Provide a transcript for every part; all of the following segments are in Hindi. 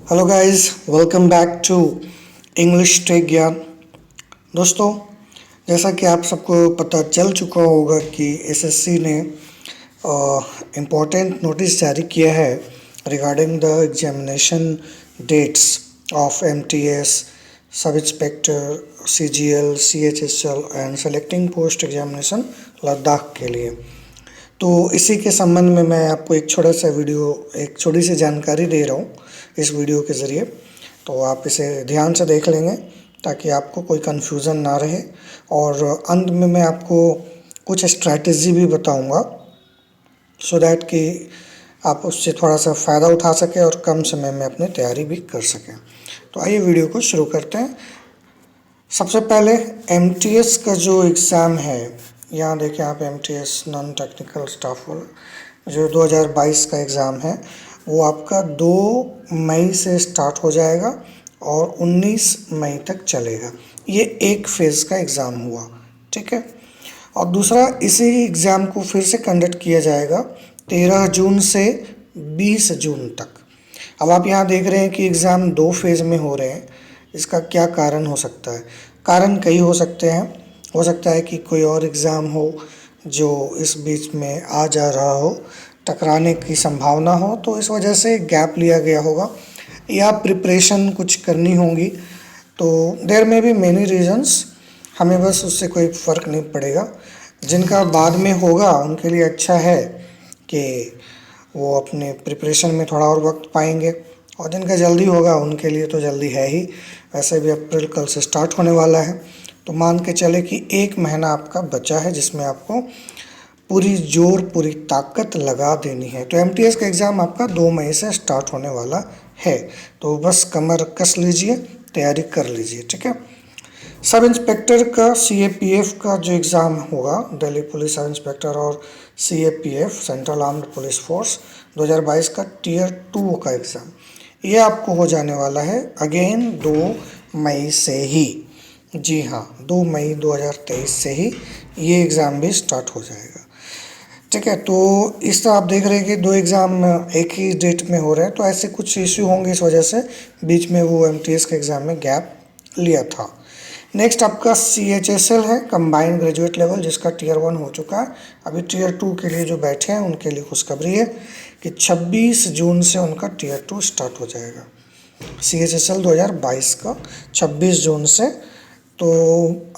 Hello guys, welcome back to English tech Gyan. दोस्तों, जैसा कि आप सबको पता चल चुका होगा कि एसएससी ने इम्पोर्टेंट नोटिस जारी किया है regarding the examination dates of MTS, sub inspector, CGL, CHSL and selecting post examination Ladakh के लिए। तो इसी के संबंध में मैं आपको एक छोटी सी जानकारी दे रहा हूँ इस वीडियो के ज़रिए। तो आप इसे ध्यान से देख लेंगे ताकि आपको कोई कन्फ्यूज़न ना रहे, और अंत में मैं आपको कुछ स्ट्रैटेजी भी बताऊंगा सो दैट कि आप उससे थोड़ा सा फ़ायदा उठा सकें और कम समय में अपनी तैयारी भी कर सकें। तो आइए वीडियो को शुरू करते हैं। सबसे पहले एमटीएस का जो एग्ज़ाम है, यहाँ देखिए आप एमटीएस नॉन टेक्निकल स्टाफ जो 2022 का एग्ज़ाम है वो आपका 2 मई से स्टार्ट हो जाएगा और 19 मई तक चलेगा। ये एक फेज़ का एग्ज़ाम हुआ, ठीक है। और दूसरा, इसी एग्ज़ाम को फिर से कंडक्ट किया जाएगा 13 जून से 20 जून तक। अब आप यहाँ देख रहे हैं कि एग्ज़ाम 2 फेज़ में हो रहे हैं। इसका क्या कारण हो सकता है? कारण कई हो सकते हैं। हो सकता है कि कोई और एग्ज़ाम हो जो इस बीच में आ जा रहा हो, टकराने की संभावना हो, तो इस वजह से गैप लिया गया होगा, या प्रिपरेशन कुछ करनी होगी। तो देयर में भी मेनी रीजंस, हमें बस उससे कोई फ़र्क नहीं पड़ेगा। जिनका बाद में होगा उनके लिए अच्छा है कि वो अपने प्रिपरेशन में थोड़ा और वक्त पाएंगे, और जिनका जल्दी होगा उनके लिए तो जल्दी है ही। वैसे भी अप्रैल कल से स्टार्ट होने वाला है, तो मान के चले कि 1 महीना आपका बचा है जिसमें आपको पूरी ताकत लगा देनी है। तो एमटीएस का एग्ज़ाम आपका 2 मई से स्टार्ट होने वाला है, तो बस कमर कस लीजिए, तैयारी कर लीजिए, ठीक है। सब इंस्पेक्टर का सीएपीएफ का जो एग्ज़ाम होगा, दिल्ली पुलिस सब इंस्पेक्टर और CAPF central armed police force 2022 का टीयर 2 का एग्ज़ाम, ये आपको हो जाने वाला है अगेन 2 मई से ही। जी हाँ, 2 मई 2023 से ही ये एग्ज़ाम भी स्टार्ट हो जाएगा, ठीक है। तो इस तरह आप देख रहे हैं कि 2 एग्ज़ाम एक ही डेट में हो रहे हैं, तो ऐसे कुछ इश्यू होंगे, इस वजह से बीच में वो एमटीएस के एग्ज़ाम में गैप लिया था। नेक्स्ट आपका सीएचएसएल है, कंबाइंड ग्रेजुएट लेवल, जिसका टीयर 1 हो चुका है। अभी टीयर 2 के लिए जो बैठे हैं उनके लिए खुशखबरी है कि 26 जून से उनका टीयर 2 स्टार्ट हो जाएगा। सीएचएसएल 2022 का 26 जून से, तो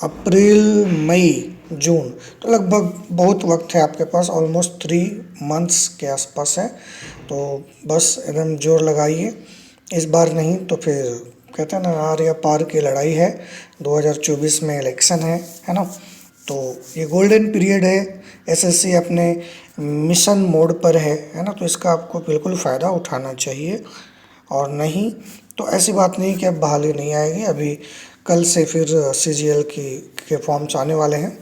अप्रैल मई जून, तो लगभग बहुत वक्त है आपके पास, ऑलमोस्ट 3 मंथ्स के आसपास है। तो बस एकदम जोर लगाइए, इस बार नहीं तो फिर कहते हैं ना, आर या पार की लड़ाई है। 2024 में इलेक्शन है ना। तो ये गोल्डन पीरियड है, एसएससी अपने मिशन मोड पर है ना। तो इसका आपको बिल्कुल फ़ायदा उठाना चाहिए, और नहीं तो ऐसी बात नहीं कि अब बहाली नहीं आएगी। अभी कल से फिर सीजीएल के फॉर्म्स आने वाले हैं।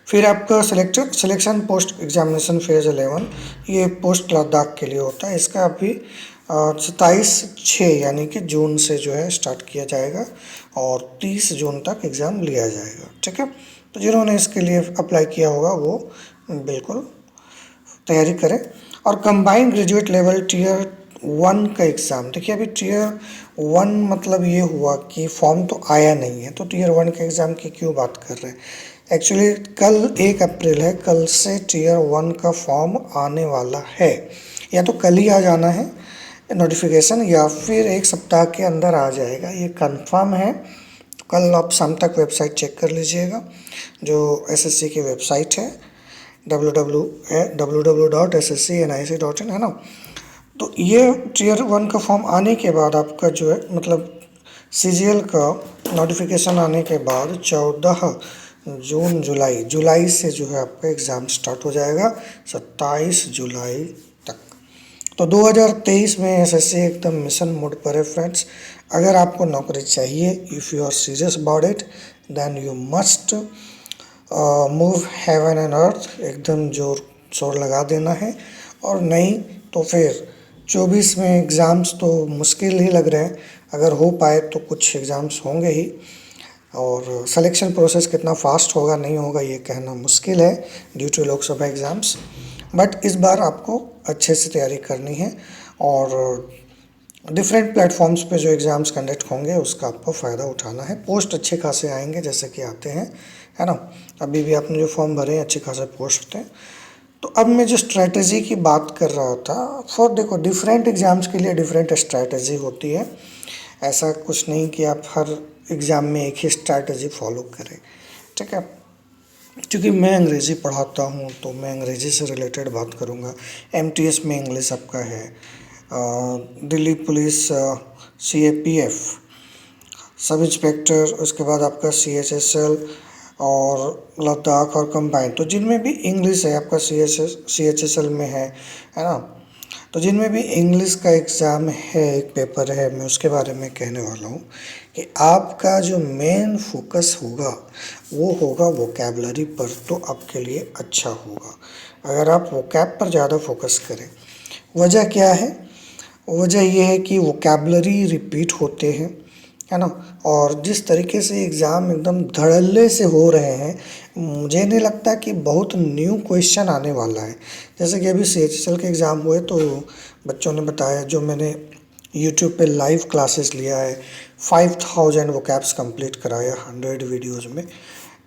फिर आपका सिलेक्शन पोस्ट एग्जामिनेशन फेज़ 11, ये पोस्ट लद्दाख के लिए होता है। इसका अभी 27/6 यानी कि जून से जो है स्टार्ट किया जाएगा और 30 जून तक एग्ज़ाम लिया जाएगा, ठीक है। तो जिन्होंने इसके लिए अप्लाई किया होगा वो बिल्कुल तैयारी करें। और कंबाइंड ग्रेजुएट लेवल टीयर 1 का एग्ज़ाम, देखिए अभी टीयर 1 मतलब ये हुआ कि फॉर्म तो आया नहीं है, तो टीयर 1 के एग्ज़ाम की क्यों बात कर रहे हैं। एक्चुअली कल 1 अप्रैल है, कल से टीयर 1 का फॉर्म आने वाला है। या तो कल ही आ जाना है नोटिफिकेशन, या फिर 1 सप्ताह के अंदर आ जाएगा, ये कंफर्म है। तो कल आप शाम तक वेबसाइट चेक कर लीजिएगा, जो एसएससी की वेबसाइट है www.sscnic.in, है ना। तो ये टीयर 1 का फॉर्म आने के बाद आपका जो है, मतलब सीजीएल का नोटिफिकेशन आने के बाद 14 जून जुलाई से जो है आपका एग्ज़ाम स्टार्ट हो जाएगा 27 जुलाई तक। तो 2023 में एसएससी एकदम मिशन मोड पर है फ्रेंड्स। अगर आपको नौकरी चाहिए, if you are serious about it, then you must move heaven and earth, एकदम जोर शोर लगा देना है। और नहीं तो फिर 24 में एग्ज़ाम्स तो मुश्किल ही लग रहे हैं, अगर हो पाए तो कुछ एग्ज़ाम्स होंगे ही। और सिलेक्शन प्रोसेस कितना फास्ट होगा नहीं होगा ये कहना मुश्किल है due to Lok Sabha exams, but इस बार आपको अच्छे से तैयारी करनी है। और डिफरेंट प्लेटफॉर्म्स पे जो एग्ज़ाम्स कंडक्ट होंगे उसका आपको फ़ायदा उठाना है। पोस्ट अच्छे खासे आएंगे जैसे कि आते हैं, है ना। अभी भी आपने जो फॉर्म भरे हैं अच्छे खासे पोस्ट होते हैं। तो अब मैं जो स्ट्रैटेजी की बात कर रहा था, फॉर देखो डिफरेंट एग्ज़ाम्स के लिए डिफरेंट स्ट्रैटेजी होती है। ऐसा कुछ नहीं कि आप हर एग्ज़ाम में एक ही स्ट्रैटेजी फॉलो करें, ठीक है। क्योंकि मैं अंग्रेज़ी पढ़ाता हूँ तो मैं अंग्रेज़ी से रिलेटेड बात करूँगा। एमटीएस में इंग्लिश आपका है, Delhi police, CAPF, sub inspector, उसके बाद आपका सीएचएसएल और लद्दाख और कंबाइन, तो जिनमें भी इंग्लिश है आपका सीएचएसएल में है ना। तो जिनमें भी इंग्लिश का एग्ज़ाम है, एक पेपर है, मैं उसके बारे में कहने वाला हूँ कि आपका जो मेन फोकस होगा वो होगा वोकैबलरी पर, तो आपके लिए अच्छा होगा अगर आप वोकैब पर ज़्यादा फोकस करें। वजह क्या है? वजह ये है कि वोकैबलरी रिपीट होते हैं, है ना। और जिस तरीके से एग्ज़ाम एकदम धड़ल्ले से हो रहे हैं, मुझे नहीं लगता कि बहुत न्यू क्वेश्चन आने वाला है। जैसे कि अभी सीएचएसएल के एग्ज़ाम हुए तो बच्चों ने बताया, जो मैंने यूट्यूब पे लाइव क्लासेस लिया है, 5000 वोकैब्स कंप्लीट कराया 100 वीडियोज़ में।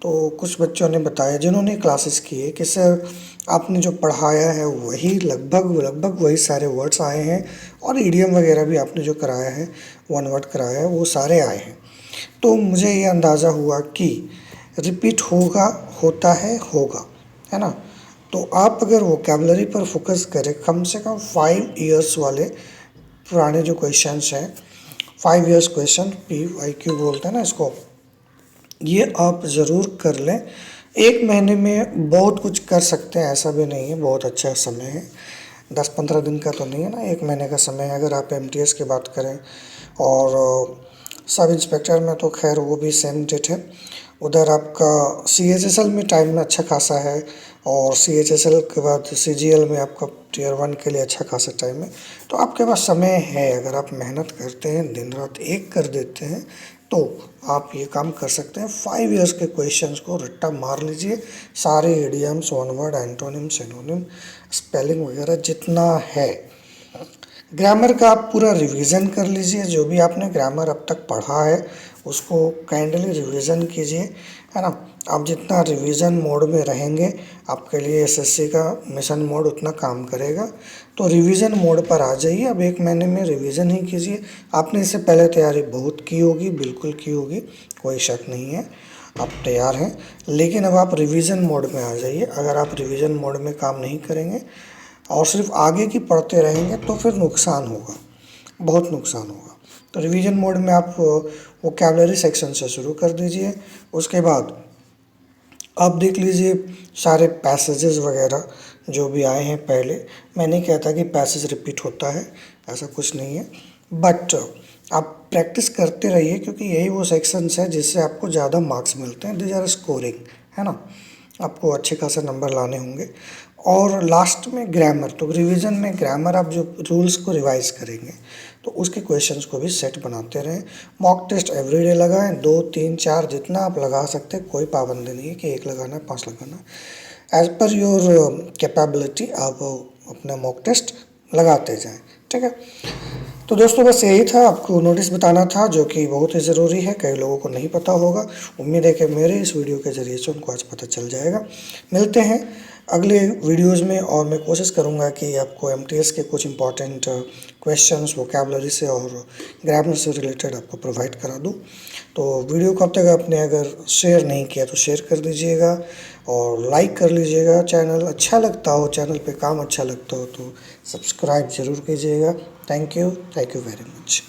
तो कुछ बच्चों ने बताया जिन्होंने क्लासेस किए कि सर आपने जो पढ़ाया है वही लगभग वही सारे वर्ड्स आए हैं, और ईडियम वगैरह भी आपने जो कराया है, वन वर्ड कराया है, वो सारे आए हैं। तो मुझे ये अंदाज़ा हुआ कि रिपीट होगा, होता है ना। तो आप अगर वोकैबलरी पर फोकस करें, कम से कम 5 इयर्स वाले पुराने जो क्वेश्चंस हैं, 5 इयर्स क्वेश्चन, PYQ बोलते हैं ना इसको, ये आप ज़रूर कर लें। एक महीने में बहुत कुछ कर सकते हैं, ऐसा भी नहीं है, बहुत अच्छा समय है। 10-15 दिन का तो नहीं है ना, एक महीने का समय है। अगर आप एमटीएस की बात करें और सब इंस्पेक्टर में तो खैर वो भी सेम डेट है। उधर आपका सीएचएसएल में टाइम में अच्छा खासा है, और सीएचएसएल के बाद सीजीएल में आपका टियर 1 के लिए अच्छा खासा टाइम है। तो आपके पास समय है, अगर आप मेहनत करते हैं, दिन रात एक कर देते हैं, तो आप ये काम कर सकते हैं। 5 इयर्स के क्वेश्चंस को रट्टा मार लीजिए, सारे idioms, one word, antonym, synonym, spelling वगैरह जितना है। ग्रामर का आप पूरा रिवीजन कर लीजिए, जो भी आपने ग्रामर अब तक पढ़ा है उसको काइंडली रिवीजन कीजिए, है ना। आप जितना रिवीजन मोड में रहेंगे, आपके लिए एसएससी का मिशन मोड उतना काम करेगा। तो रिवीजन मोड पर आ जाइए, अब एक महीने में रिवीजन ही कीजिए। आपने इससे पहले तैयारी बहुत की होगी, बिल्कुल की होगी, कोई शक नहीं है, आप तैयार हैं। लेकिन अब आप रिवीजन मोड में आ जाइए। अगर आप रिवीजन मोड में काम नहीं करेंगे और सिर्फ आगे की पढ़ते रहेंगे तो फिर नुकसान होगा, बहुत नुकसान होगा। तो रिवीजन मोड में आप वोकैबलरी सेक्शन से शुरू कर दीजिए। उसके बाद आप देख लीजिए सारे पैसेजेस वगैरह जो भी आए हैं पहले। मैं नहीं कहता कि पैसेज रिपीट होता है, ऐसा कुछ नहीं है, बट आप प्रैक्टिस करते रहिए, क्योंकि यही वो सेक्शंस है जिससे आपको ज़्यादा मार्क्स मिलते हैं, दीज आर स्कोरिंग, है ना। आपको अच्छे खासे नंबर लाने होंगे। और लास्ट में ग्रामर, तो रिवीजन में ग्रामर आप जो रूल्स को रिवाइज करेंगे तो उसके क्वेश्चंस को भी सेट बनाते रहें। मॉक टेस्ट एवरीडे लगाएं, 2, 3, 4 जितना आप लगा सकते हैं, कोई पाबंदी नहीं है कि 1 लगाना है, 5 लगाना है। एज पर योर कैपेबिलिटी आप अपना मॉक टेस्ट लगाते जाएं, ठीक है। तो दोस्तों बस यही था, आपको नोटिस बताना था, जो कि बहुत ही ज़रूरी है, कई लोगों को नहीं पता होगा। उम्मीद है कि मेरे इस वीडियो के ज़रिए से उनको आज पता चल जाएगा। मिलते हैं अगले वीडियोज़ में, और मैं कोशिश करूँगा कि आपको एमटीएस के कुछ इंपॉर्टेंट क्वेश्चंस वोकैबलरी से और ग्रामर से रिलेटेड आपको प्रोवाइड करा दूँ। तो वीडियो को अब तक आपने अगर शेयर नहीं किया तो शेयर कर दीजिएगा, और लाइक कर लीजिएगा। चैनल अच्छा लगता हो, चैनल पे काम अच्छा लगता हो तो सब्सक्राइब ज़रूर कीजिएगा। Thank you very much.